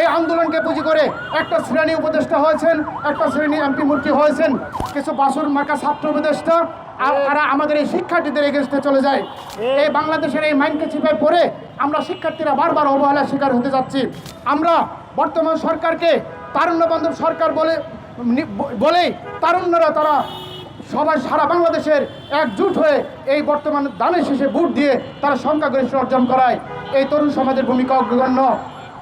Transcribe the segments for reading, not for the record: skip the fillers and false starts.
এই আন্দোলনকে পুঁজি করে একটা শ্রেণী উপদেষ্টা হয়েছেন, একটা শ্রেণী এমপি মন্ত্রী হয়েছেন, কিছু বাসুর মার্কা ছাত্র উপদেষ্টা, আর তারা আমাদের এই শিক্ষার্থীদের এগেস্টে চলে যায়। এই বাংলাদেশের এই মাইন্ডকে চিপায় পড়ে আমরা শিক্ষার্থীরা বারবার অবহেলার শিকার হতে যাচ্ছি। আমরা বর্তমান সরকারকে তারুণ্য বান্ধব সরকার বলেই তারুণ্যরা তারা সবাই সারা বাংলাদেশের একজুট হয়ে এই বর্তমান দানের শেষে ভোট দিয়ে তারা সংখ্যাগরিষ্ঠ অর্জন করায়। এই তরুণ সমাজের ভূমিকা অগ্রগণ্য।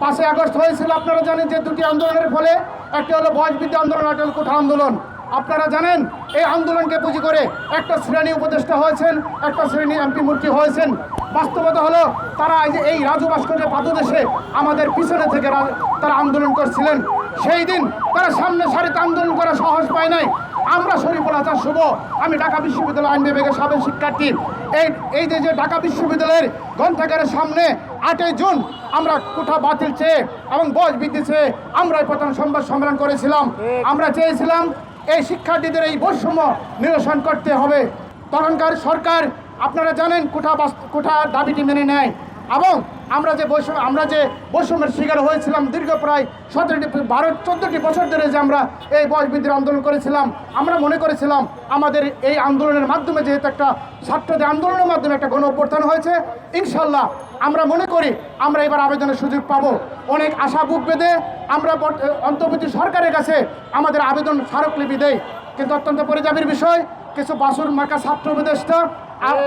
5ই আগস্ট হয়েছিল, আপনারা জানেন যে দুটি আন্দোলনের ফলে, একটি হলো বয়সবৃদ্ধি আন্দোলন, একটা হলো কোঠা আন্দোলন। আপনারা জানেন এই আন্দোলনকে পুঁজি করে একটা শ্রেণী উপদেষ্টা হয়েছেন, একটা শ্রেণী এমপি মন্ত্রী হয়েছেন। বাস্তবতা হলো তারা এই রাজু ভাস্কর্যের পাদদেশে আমাদের পিছনে থেকে তারা আন্দোলন করছিলেন। সেই দিন তারা সামনে সারিতে আন্দোলন করার সাহস পায় নাই। আমরা শরীফুল হাসান শুভ, আমি ঢাকা বিশ্ববিদ্যালয় আইন বিভাগের সাবেক শিক্ষার্থী। এই যে ঢাকা বিশ্ববিদ্যালয়ের গ্রন্থাগারের সামনে 8ই জুন আমরা কোঠা বাতিল চেয়ে এবং বয়স বৃদ্ধি চেয়ে আমরা প্রথম সংবাদ সম্মেলন করেছিলাম। আমরা চেয়েছিলাম এই শিক্ষার্থীদের এই বৈষম্য নিরসন করতে হবে। তখনকার সরকার আপনারা জানেন কোঠার দাবিটি মেনে নেয় এবং আমরা যে বৈষম্যের শিকার হয়েছিলাম দীর্ঘ প্রায় 14টি বছর ধরে যে আমরা এই বয়স বৃদ্ধির আন্দোলন করেছিলাম। আমরা মনে করেছিলাম আমাদের এই আন্দোলনের মাধ্যমে যেহেতু একটা ছাত্রদের আন্দোলনের মাধ্যমে একটা গণ অভ্যুত্থান হয়েছে, ইনশাল্লাহ আমরা মনে করি আমরা এবার আবেদনের সুযোগ পাবো। অনেক আশা বুক বেঁধে আমরা অন্তর্বর্তী সরকারের কাছে আমাদের আবেদন স্মারকলিপি দেই, কিন্তু অত্যন্ত পরিতাপের বিষয় কিছু বাসুর মার্কা ছাত্র উপদেষ্টা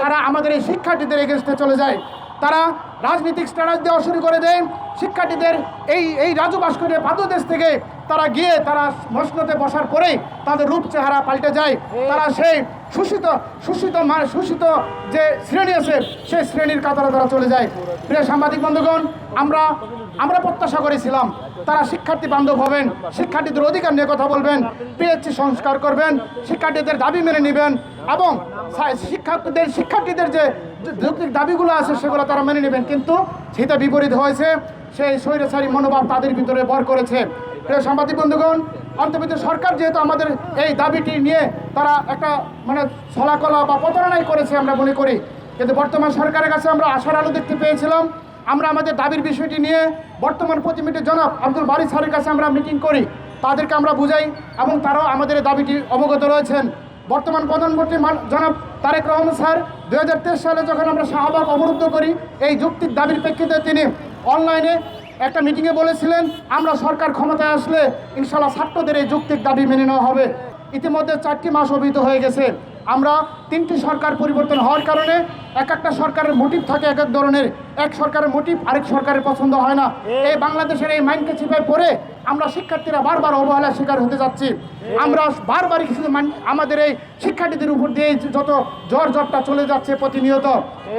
তারা আমাদের এই শিক্ষার্থীদের এগেস্টে চলে যায়। তারা রাজনৈতিক স্ট্যাটাস দেওয়া শুরু করে দেয়। শিক্ষার্থীদের এই রাজু ভাস্কর্যের পাদদেশ থেকে তারা গিয়ে তারা মসনদে বসার পরেই তাদের রূপ চেহারা পাল্টে যায়। তারা সেই শোষিত যে শ্রেণী আছে সেই শ্রেণীর কাতারে তারা চলে যায়। প্রিয় সাংবাদিক বন্ধুগণ, আমরা প্রত্যাশা করেছিলাম তারা শিক্ষার্থী বান্ধব হবেন, শিক্ষার্থীদের অধিকার নিয়ে কথা বলবেন, পিএইচসি সংস্কার করবেন, শিক্ষার্থীদের দাবি মেনে নেবেন এবং শিক্ষার্থীদের যে যৌক্তিক দাবিগুলো আছে সেগুলো তারা মেনে নেবেন। কিন্তু সেটা বিপরীত হয়েছে। সেই স্বৈরাচারী মনোভাব তাদের ভিতরে ভর করেছে। প্রিয় সাংবাদিক বন্ধুগণ, অন্তর্বর্তী সরকার যেহেতু আমাদের এই দাবিটি নিয়ে তারা একটা ছলাকলা বা প্রতারণাই করেছে আমরা মনে করি, কিন্তু বর্তমান সরকারের কাছে আমরা আশার আলো দেখতে পেয়েছিলাম। আমরা আমাদের দাবির বিষয়টি নিয়ে বর্তমান প্রতিনিধি জনাব আব্দুল বারী স্যারের কাছে আমরা মিটিং করি, তাদেরকে আমরা বুঝাই এবং তারাও আমাদের এই দাবিটি অবগত রয়েছেন। বর্তমান প্রধানমন্ত্রী জনাব তারেক রহমান স্যার 2023 সালে যখন আমরা শাহবাগ অবরুদ্ধ করি, এই যৌক্তিক দাবির প্রেক্ষিতে তিনি অনলাইনে একটা মিটিংয়ে বলেছিলেন আমরা সরকার ক্ষমতায় আসলে ইনশাল্লাহ ছাত্রদের এই যৌক্তিক দাবি মেনে নেওয়া হবে। ইতিমধ্যে 4টি মাস অতীত হয়ে গেছে। আমরা 3টি সরকার পরিবর্তন হওয়ার কারণে একটা সরকারের মোটিভ থাকে এক ধরনের, এক সরকারের মোটিভ আরেক সরকারের পছন্দ হয় না। এই বাংলাদেশের এই মাইন্ডকে চিপায় পড়ে আমরা শিক্ষার্থীরা বারবার অবহেলার শিকার হতে যাচ্ছি। আমরা বারবারই আমাদের এই শিক্ষার্থীদের উপর দিয়ে যত জ্বরটা চলে যাচ্ছে প্রতিনিয়ত।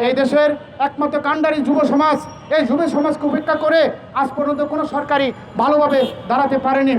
এই দেশের একমাত্র কাণ্ডারি যুব সমাজ, এই যুব সমাজকে উপেক্ষা করে আজ পর্যন্ত কোনো সরকারই ভালোভাবে দাঁড়াতে পারেনি।